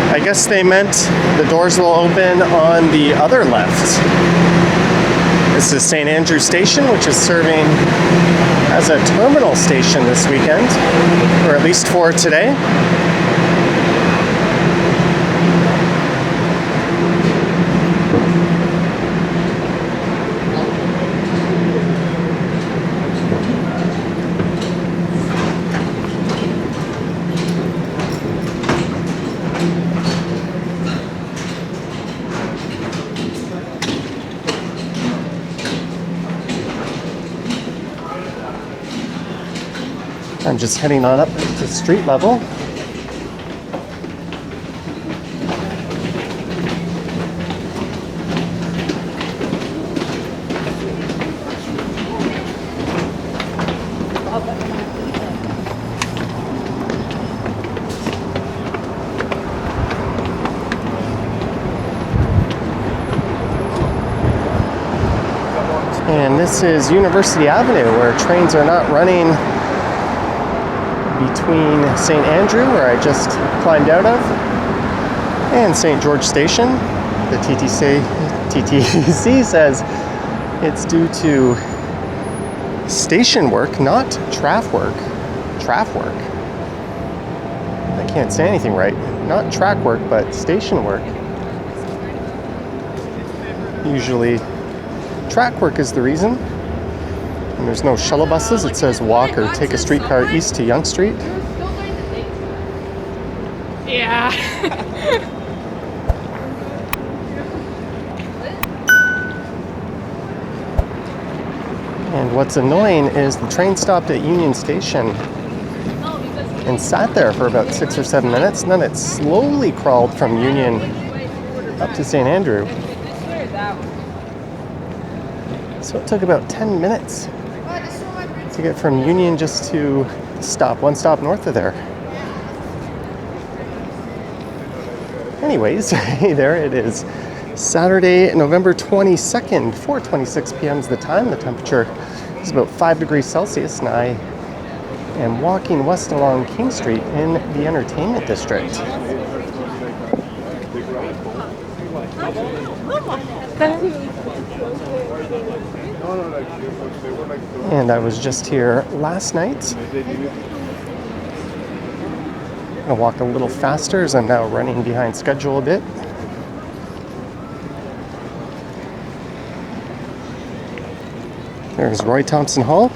I guess they meant the doors will open on the other left. This is St. Andrew Station, which is serving as a terminal station this weekend, or at least for today. I'm just heading on up to street level. And this is University Avenue, where trains are not running between St. Andrew, where I just climbed out of, and St. George Station. The TTC says it's due to station work, not track work. I can't say anything right. Not track work, but station work. Usually track work is the reason. And there's no shuttle buses. It says walk or take a streetcar east to Yonge Street. Yeah. And what's annoying is the train stopped at Union Station and sat there for about 6 or 7 minutes, and then it slowly crawled from Union up to St. Andrew. So it took about 10 minutes to get from Union just to one stop north of there. Anyways, hey there, it is Saturday, November 22nd, 4:26 p.m. is the time. The temperature is about 5 degrees Celsius, and I am walking west along King Street in the entertainment district. And I was just here last night. I walked a little faster as I'm now running behind schedule a bit. There's Roy Thomson Hall,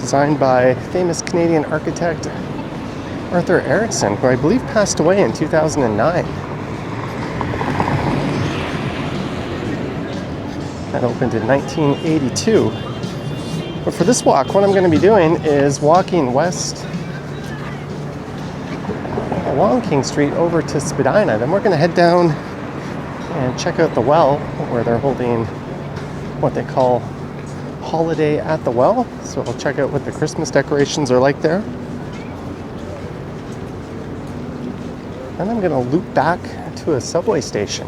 designed by famous Canadian architect Arthur Erickson, who I believe passed away in 2009. That opened in 1982. But for this walk, what I'm going to be doing is walking west along King Street over to Spadina. Then we're going to head down and check out the well, where they're holding what they call Holiday at the Well. So we'll check out what the Christmas decorations are like there. Then I'm going to loop back to a subway station.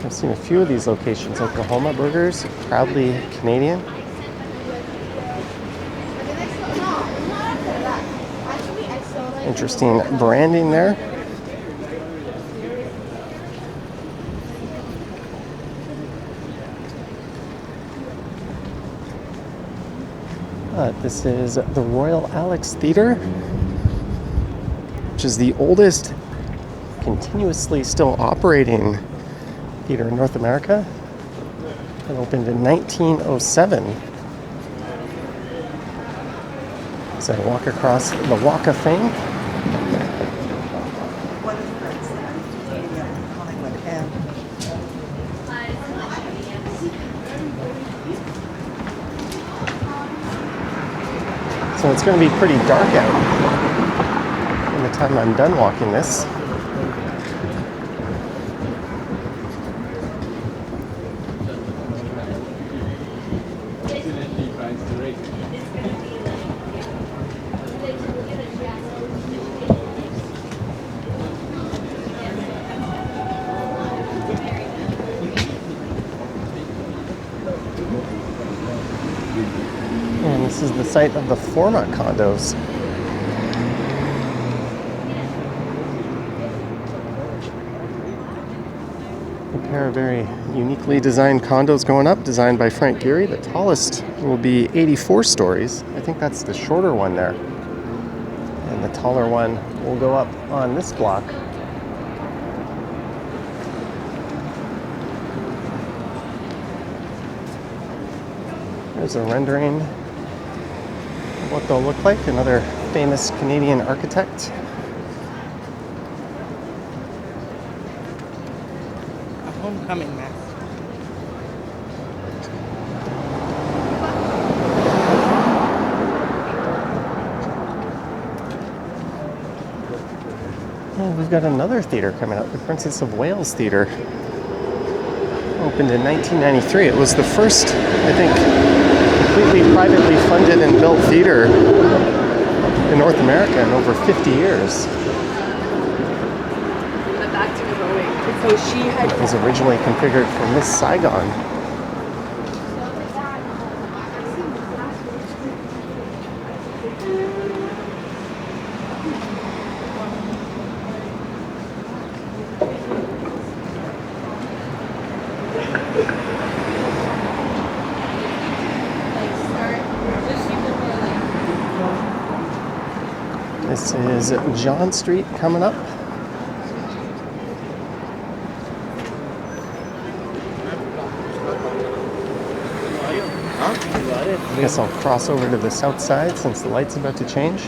I've seen a few of these locations. Oklahoma Burgers, proudly Canadian. Interesting branding there. This is the Royal Alex Theatre, which is the oldest continuously still operating theater in North America. It opened in 1907. So I walk across the Walk of Fame. So it's going to be pretty dark out by the time I'm done walking this. And this is the site of the Forma condos. A pair of very uniquely designed condos going up, designed by Frank Gehry. The tallest will be 84 stories. I think that's the shorter one there. And the taller one will go up on this block. There's a rendering of what they'll look like. Another famous Canadian architect. A homecoming mess. Oh, we've got another theater coming up, the Princess of Wales Theater. Opened in 1993. It was the first, I think, completely privately funded and built theater in North America in over 50 years. So she had. It was originally configured for Miss Saigon. This is John Street coming up. I guess I'll cross over to the south side since the light's about to change.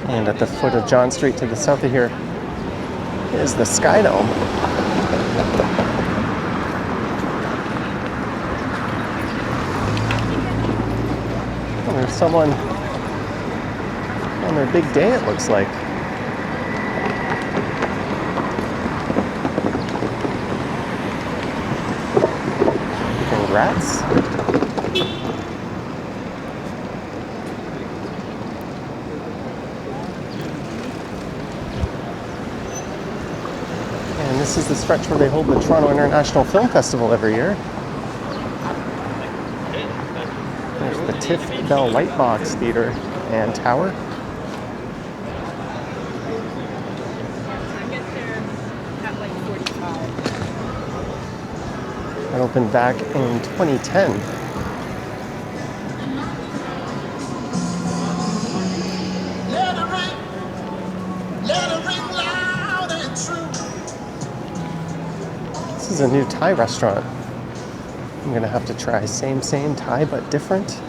And at the foot of John Street to the south of here is the Sky Dome. Oh, there's someone on their big day, it looks like. Congrats. And this is the stretch where they hold the Toronto International Film Festival every year. There's the Tiff Bell Lightbox Theater and Tower. It opened back in 2010. This is a new Thai restaurant. I'm gonna have to try same Thai but different.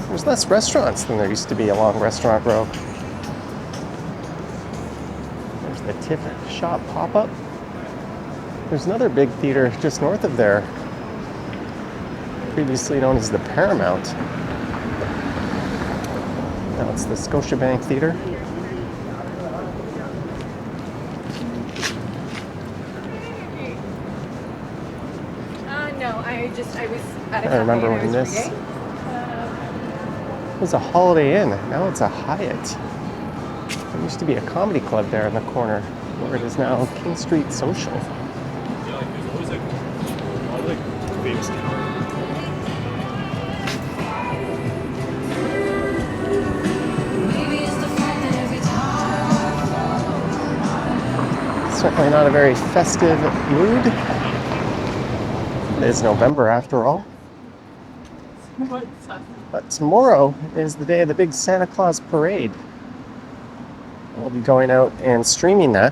There's less restaurants than there used to be along Restaurant Row. There's the Tiff Shop pop-up. There's another big theater just north of there, previously known as the Paramount. Now it's the Scotiabank Theater. No, I was at a I remember cafe when and I was this reading. was a Holiday Inn. Now it's a Hyatt. There used to be a comedy club there in the corner, where it is now King Street Social. Certainly not a very festive mood. It is November after all. But tomorrow is the day of the big Santa Claus parade. We'll be going out and streaming that.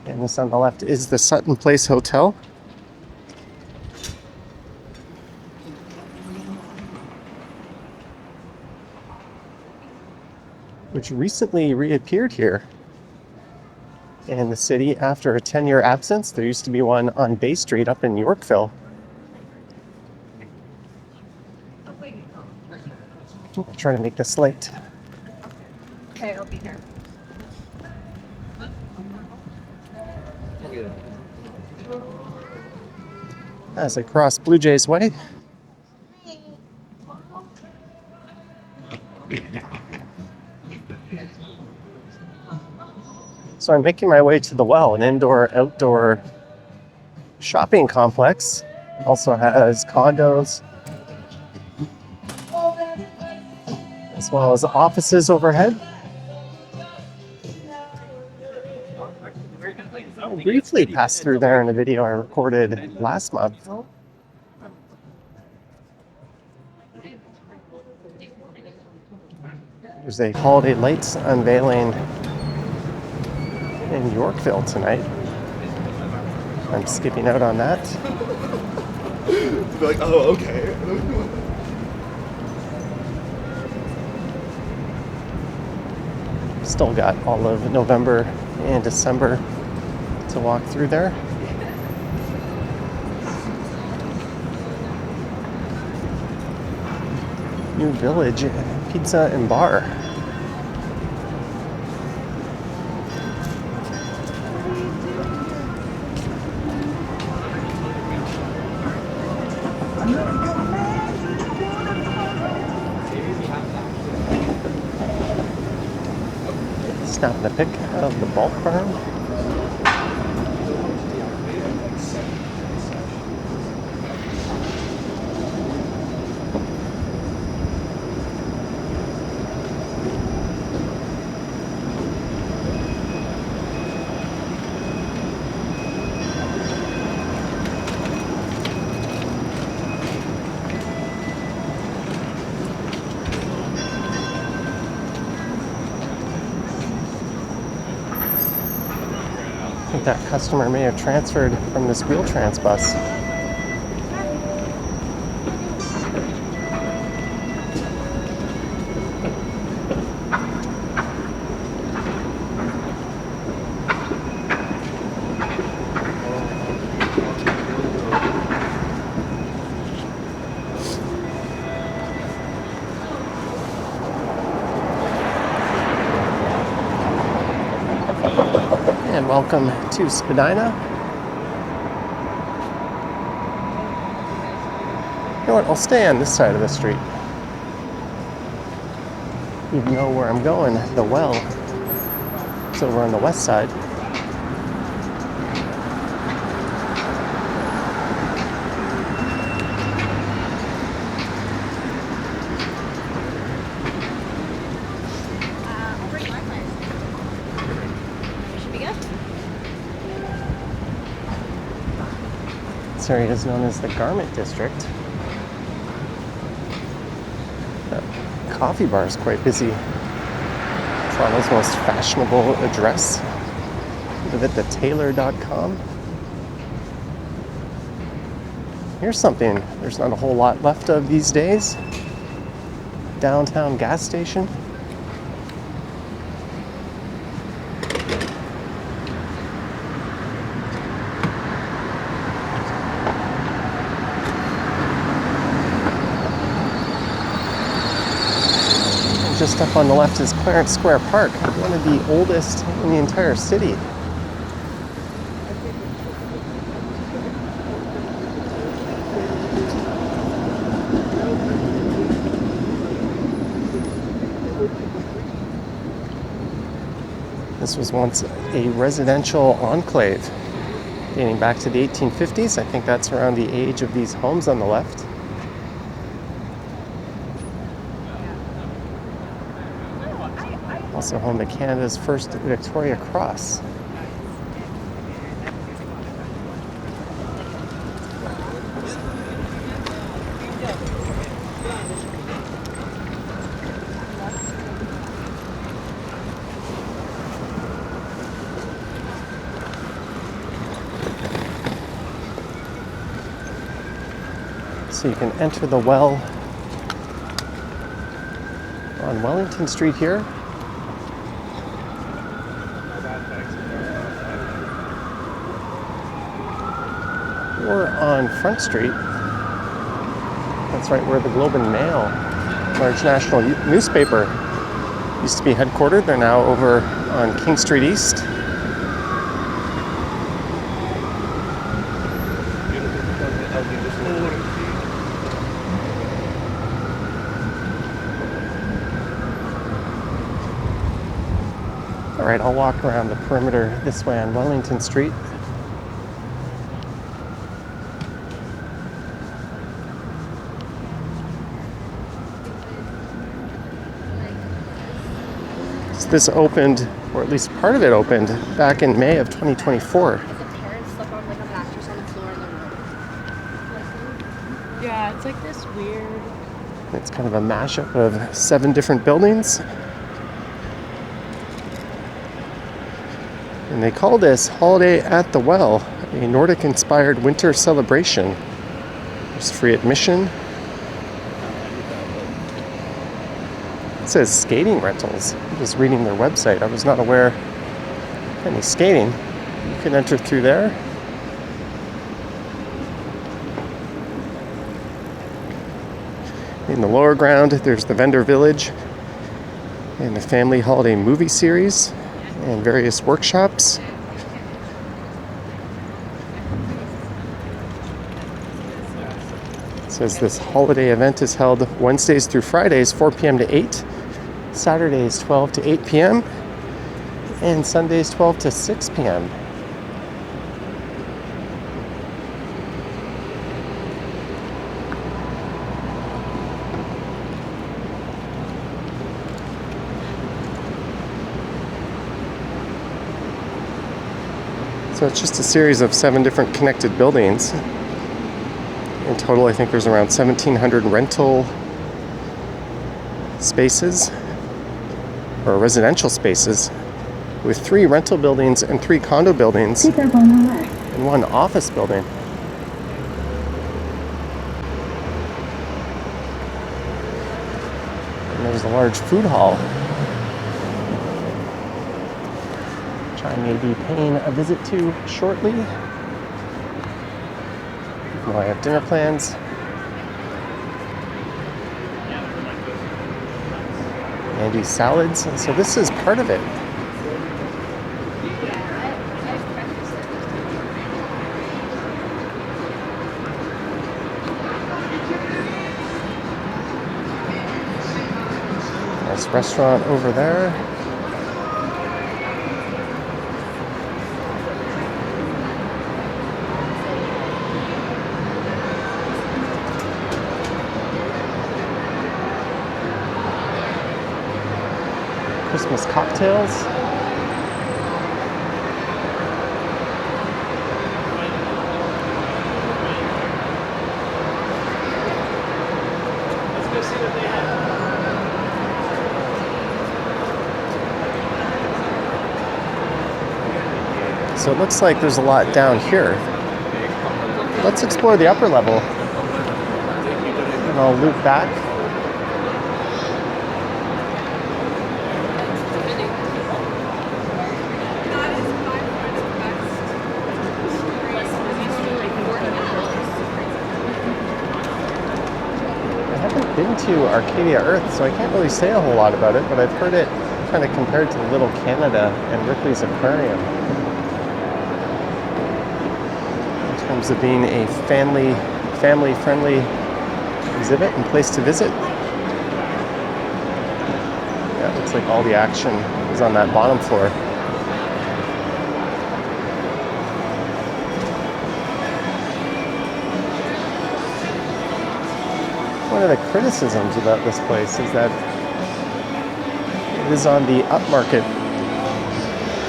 And this on the left is the Sutton Place Hotel. Which recently reappeared here in the city after a 10-year absence. There used to be one on Bay Street up in Yorkville. I'll try to make this late. Okay, I'll be here. As I cross Blue Jays Way. So I'm making my way to the Well, an indoor-outdoor shopping complex. Also has condos, as well as offices overhead. I briefly passed through there in a video I recorded last month. There's a holiday lights unveiling in Yorkville tonight. I'm skipping out on that. To be like, oh, okay. Still got all of November and December to walk through there. New Village Pizza and Bar. Snapping a pic of the bulk barn. I think that customer may have transferred from this Wheel-Trans bus. And welcome to Spadina. You know what, I'll stay on this side of the street. Even though where I'm going, the Well, is over on the west side. This area is known as the Garment District. The coffee bar is quite busy. Toronto's most fashionable address. Live at thetailor.com. Here's something there's not a whole lot left of these days. Downtown gas station. Just up on the left is Clarence Square Park, one of the oldest in the entire city. This was once a residential enclave dating back to the 1850s. I think that's around the age of these homes on the left. Also home to Canada's first Victoria Cross. So you can enter the well on Wellington Street here. Or on Front Street. That's right where the Globe and Mail, large national newspaper, used to be headquartered. They're now over on King Street East. All right, I'll walk around the perimeter this way on Wellington Street. So this opened, or at least part of it opened, back in May of 2024. Parents slept on like a mattress on the floor in the room. Yeah, it's like this weird. It's kind of a mashup of 7 different buildings. And they call this Holiday at the Well, a Nordic-inspired winter celebration. There's free admission. It says skating rentals. I'm just reading their website. I was not aware of any skating. You can enter through there. In the lower ground, there's the vendor village and the family holiday movie series and various workshops. It says this holiday event is held Wednesdays through Fridays, 4 p.m. to 8, Saturdays 12 to 8 p.m., and Sundays 12 to 6 p.m. So it's just a series of 7 different connected buildings. In total, I think there's around 1,700 rental spaces, or residential spaces, with 3 rental buildings and 3 condo buildings and 1 office building. And there's a large food hall, which I may be paying a visit to shortly. Even though I have dinner plans. Andy's salads. And so this is part of it. Nice restaurant over there. Christmas cocktails. Let's go see what they have. So it looks like there's a lot down here. Let's explore the upper level. And I'll loop back. Been to Arcadia Earth, so I can't really say a whole lot about it, but I've heard it kind of compared to Little Canada and Ripley's Aquarium in terms of being a family-friendly exhibit and place to visit. Yeah, it looks like all the action is on that bottom floor. One of the criticisms about this place is that it is on the upmarket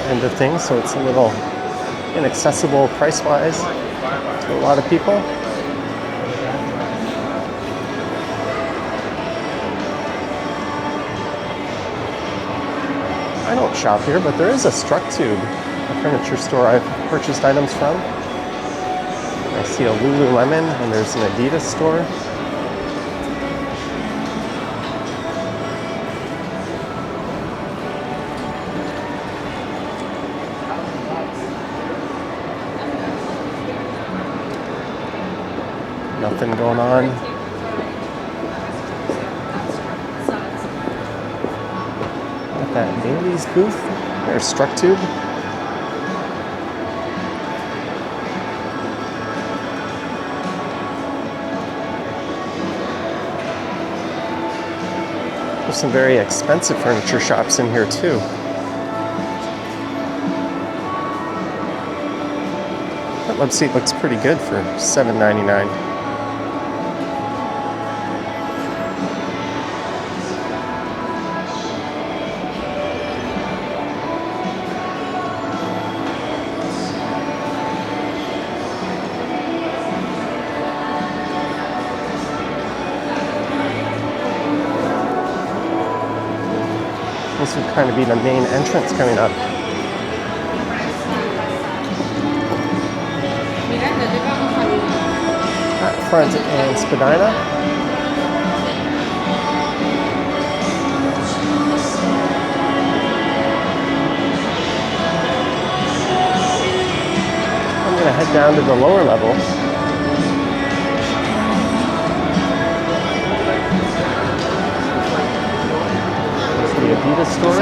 end of things, so it's a little inaccessible price-wise to a lot of people. I don't shop here, but there is a Structube, a furniture store I've purchased items from. I see a Lululemon and there's an Adidas store. Nothing going on. Got that Bailey's booth. There's Structube. There's some very expensive furniture shops in here too. That love seat looks pretty good for $7.99. This would kind of be the main entrance coming up. At front and Spadina. I'm going to head down to the lower level. The Adidas store.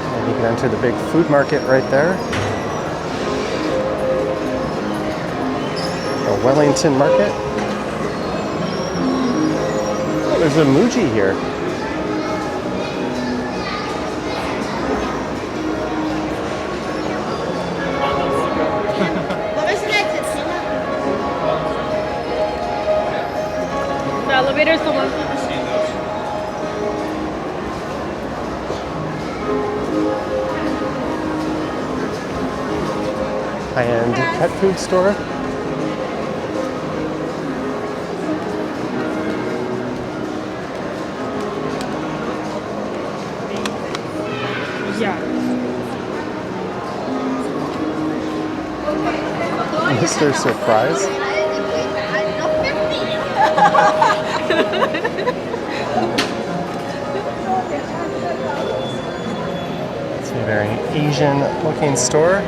And you can enter the big food market right there. Wellington Market. Oh, there's a Muji here. The elevator's the one. High-end pet food store. Mr. Surprise. It's a very Asian looking store.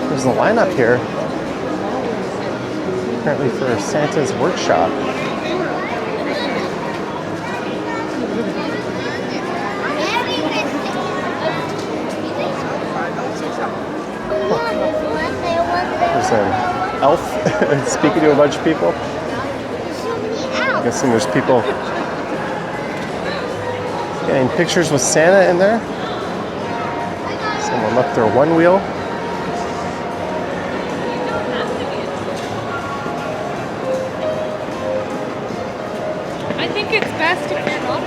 There's a lineup here, apparently for Santa's workshop. There's an elf speaking to a bunch of people. I'm guessing there's people getting pictures with Santa in there. Someone left their one wheel. I think it's best if you're not.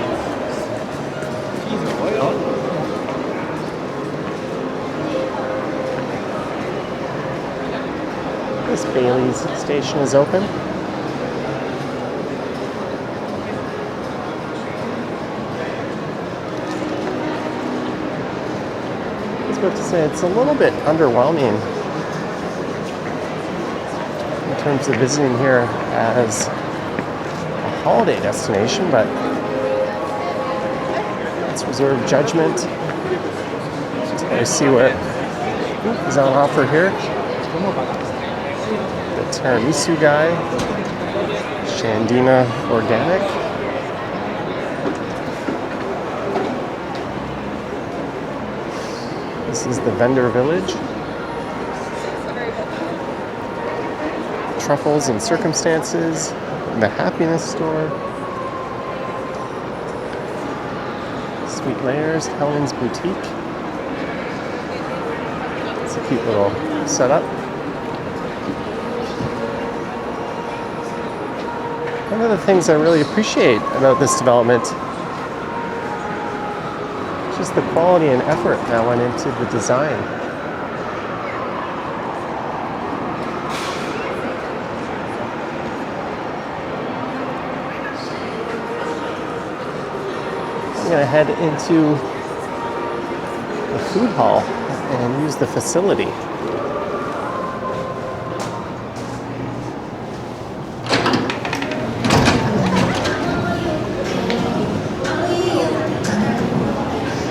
This Bailey's station is open. I was about to say it's a little bit underwhelming in terms of visiting here as a holiday destination, but let's reserve judgment. So I see what is on offer here. The tiramisu guy, Shandina Organic. This is the vendor village. Truffles and Circumstances, The Happiness Store, Sweet Layers, Helen's Boutique. It's a cute little setup. One of the things I really appreciate about this development is just the quality and effort that went into the design. I'm going to head into the food hall and use the facility.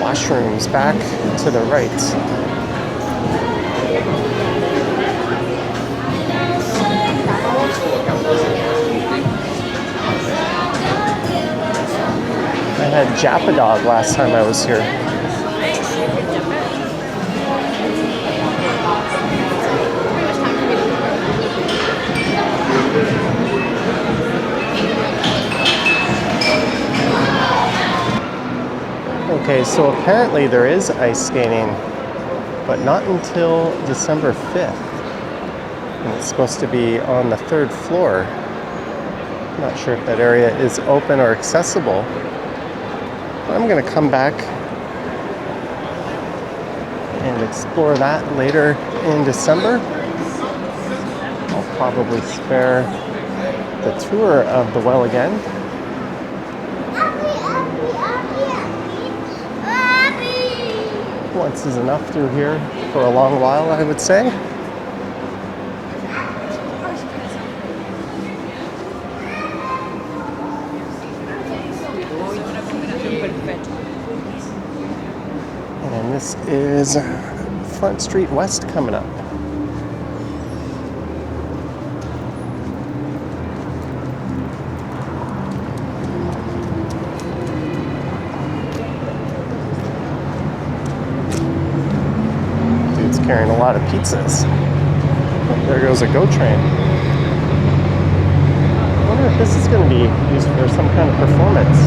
Washrooms back to the right. I had Japadog last time I was here. Okay, so apparently there is ice skating, but not until December 5th. And it's supposed to be on the 3rd floor. I'm not sure if that area is open or accessible. But I'm going to come back and explore that later in December. I'll probably spare the tour of the well again. Once is enough through here for a long while, I would say. And this is Front Street West coming up. Carrying a lot of pizzas. Oh, there goes a GO train. I wonder if this is going to be used for some kind of performance.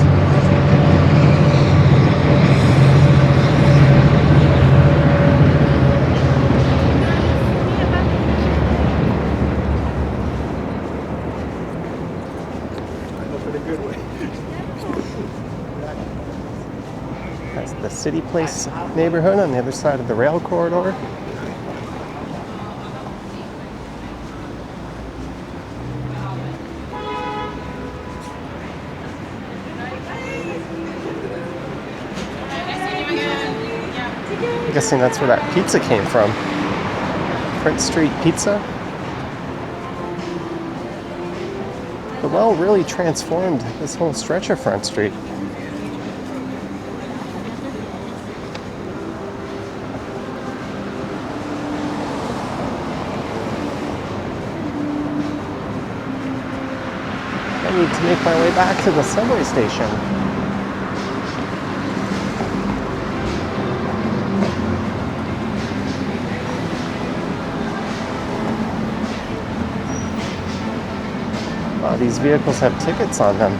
I hope in a good way. That's the City Place neighborhood on the other side of the rail corridor. I'm guessing that's where that pizza came from. Front Street Pizza. The well really transformed this whole stretch of Front Street. I need to make my way back to the subway station. Wow, these vehicles have tickets on them.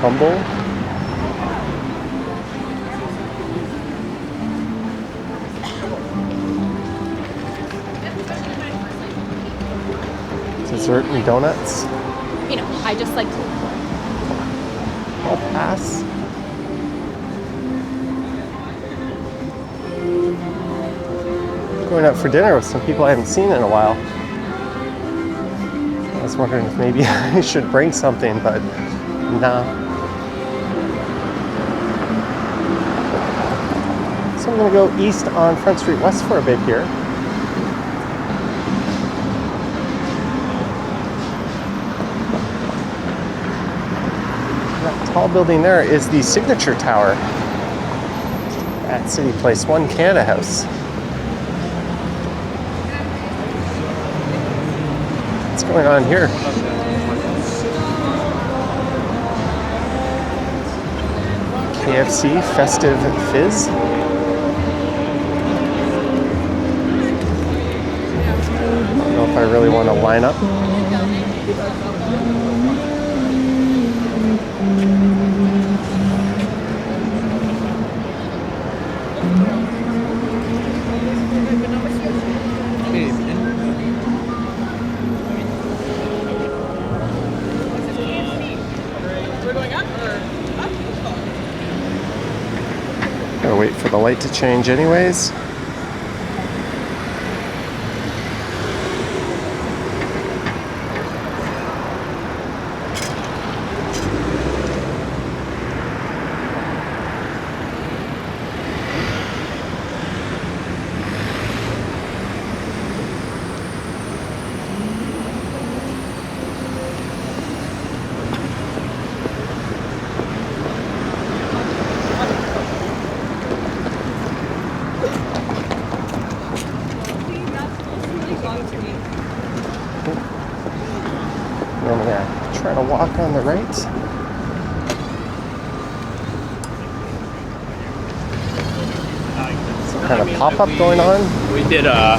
Humble. Dessert and donuts. You know, I just like to. I'll pass. Going out for dinner with some people I haven't seen in a while. I was wondering if maybe I should bring something, but nah. So I'm gonna go east on Front Street West for a bit here. That tall building there is the Signature Tower at City Place, One Canada House. What's going on here? KFC Festive Fizz. I don't know if I really want to line up. Gotta wait for the light to change anyways. Normally I try to walk on the right. Some kind of pop-up going on. We did I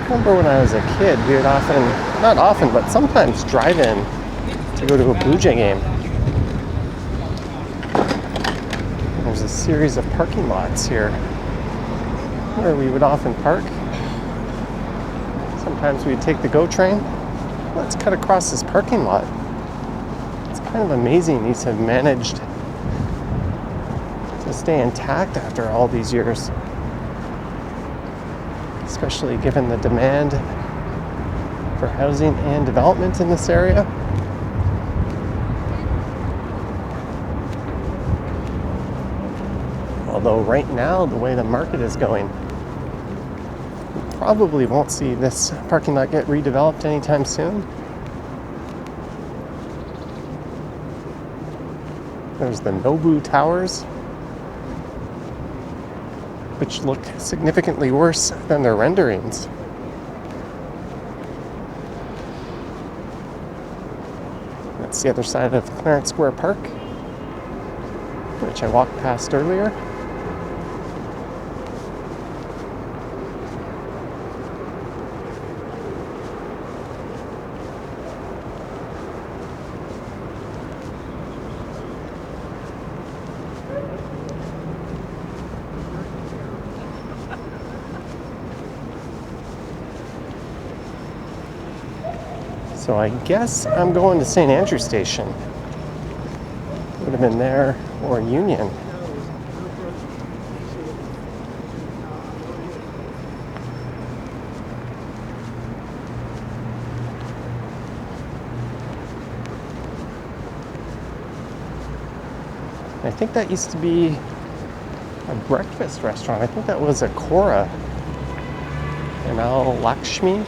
remember when I was a kid, we would often, not often, but sometimes drive in to go to a Blue Jay game. There's a series of parking lots here where we would often park. Sometimes we'd take the GO train. Let's cut across this parking lot. It's kind of amazing these have managed to stay intact after all these years. Especially given the demand for housing and development in this area. Although right now, the way the market is going, we probably won't see this parking lot get redeveloped anytime soon. There's the Nobu Towers, which look significantly worse than their renderings. That's the other side of Clarence Square Park, which I walked past earlier. So I guess I'm going to St. Andrew Station. Would have been there or Union. I think that used to be a breakfast restaurant. I think that was a Kora in Al Lakshmi.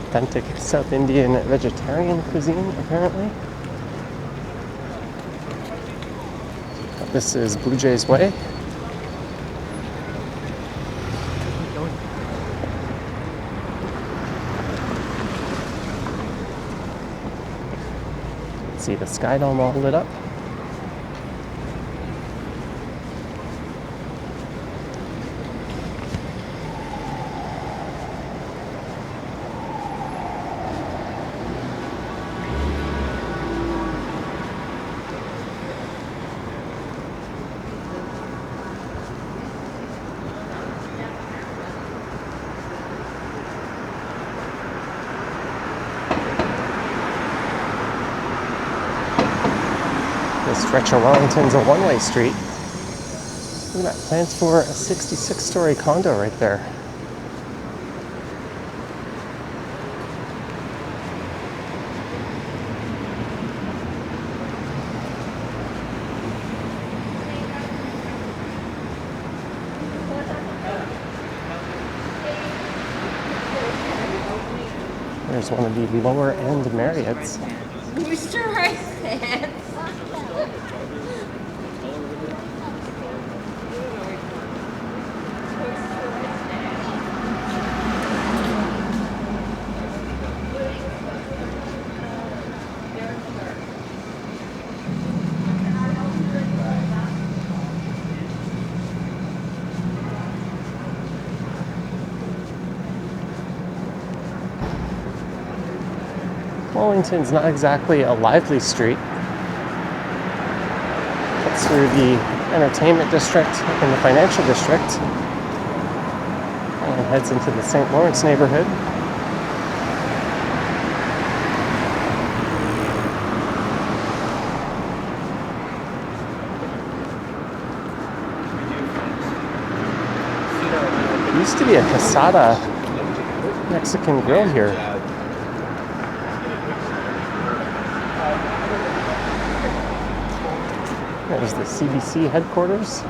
Authentic South Indian vegetarian cuisine, apparently. This is Blue Jays Way. See the Sky Dome all lit up. This stretch of Wellington's a one-way street. Look at that, plans for a 66-story condo right there. There's one of the lower-end Marriotts. Mr. Rice Hands. Wellington's not exactly a lively street. It's through the entertainment district and the financial district, and heads into the St. Lawrence neighborhood. There used to be a Casada Mexican grill here. There's the CBC headquarters.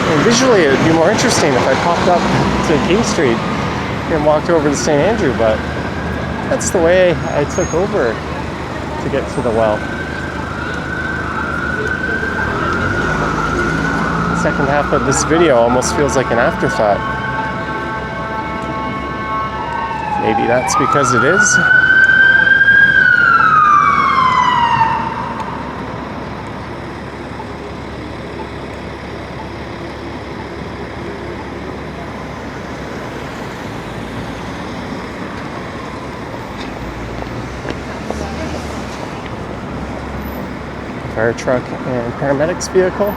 And visually, it would be more interesting if I popped up to King Street and walked over to St. Andrew, but that's the way I took over to get to the well. The second half of this video almost feels like an afterthought. Maybe that's because it is. Fire truck and paramedics vehicle.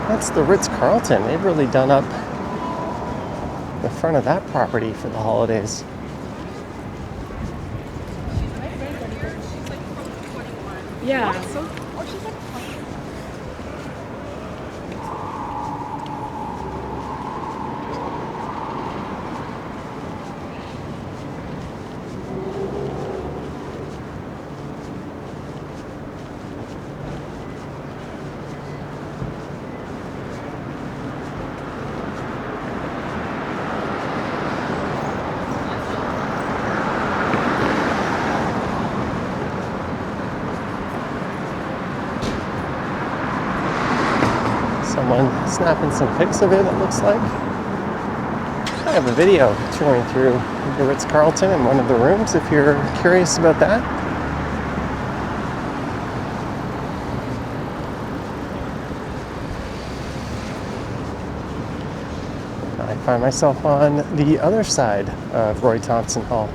That's the Ritz-Carlton. They've really done up the front of that property for the holidays. Yeah. Someone snapping some pics of it, it looks like. I have a video touring through the Ritz-Carlton in one of the rooms if you're curious about that. I find myself on the other side of Roy Thompson Hall.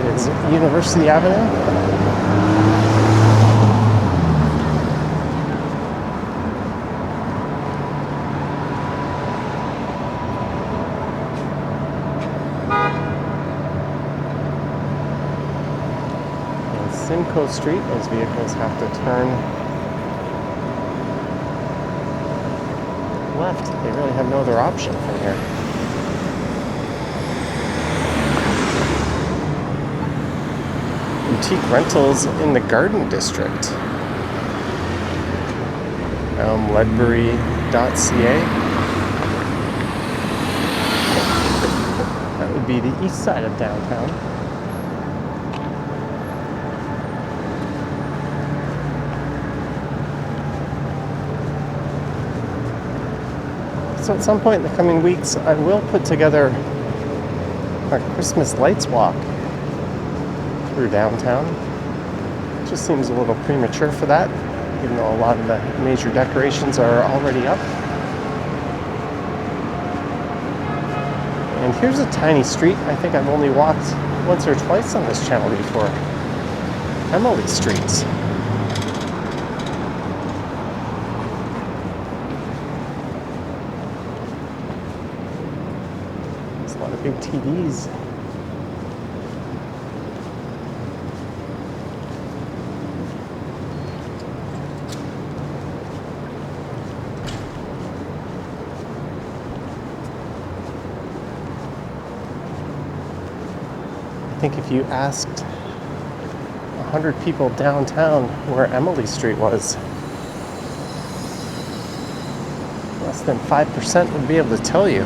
This is University Avenue. Simcoe Street, those vehicles have to turn left. They really have no other option from here. Boutique rentals in the Garden District. Ledbury.ca. That would be the east side of downtown. So at some point in the coming weeks, I will put together a Christmas lights walk through downtown. It just seems a little premature for that, even though a lot of the major decorations are already up. And here's a tiny street I think I've only walked once or twice on this channel before. Emily Street. There's a lot of big TVs. I think if you asked 100 people downtown where Emily Street was, less than 5% would be able to tell you.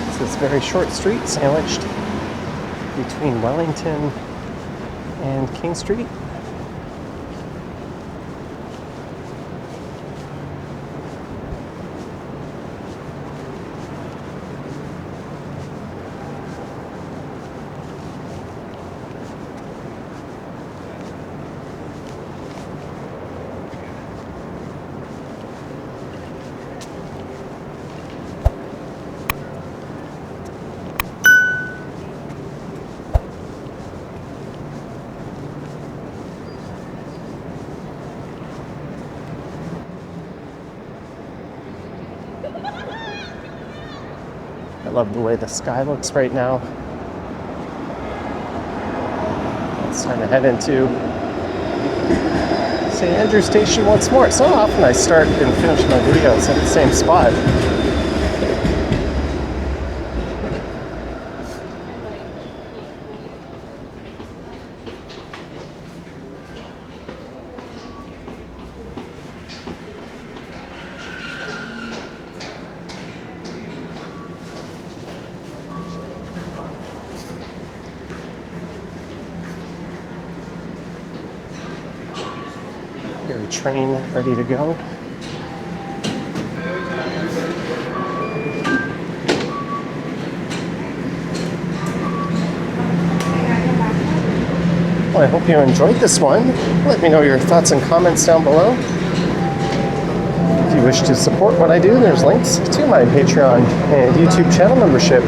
It's this very short street sandwiched between Wellington and King Street. I love the way the sky looks right now. It's time to head into St. Andrew Station once more. So often I start and finish my videos at the same spot. Your train ready to go. Well, I hope you enjoyed this one. Let me know your thoughts and comments down below. If you wish to support what I do, there's links to my Patreon and YouTube channel membership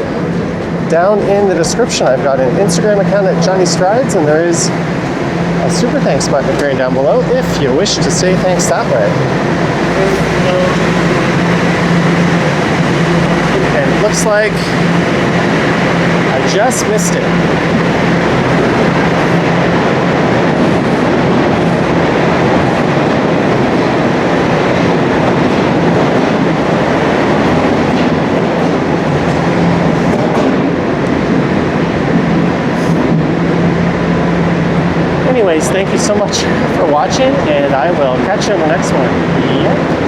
down in the description. I've got an Instagram account at Johnny Strides, and there is a super thanks button appearing down below if you wish to say thanks that way. And it looks like I just missed it. Anyways, thank you so much for watching, and I will catch you in the next one. Yeah.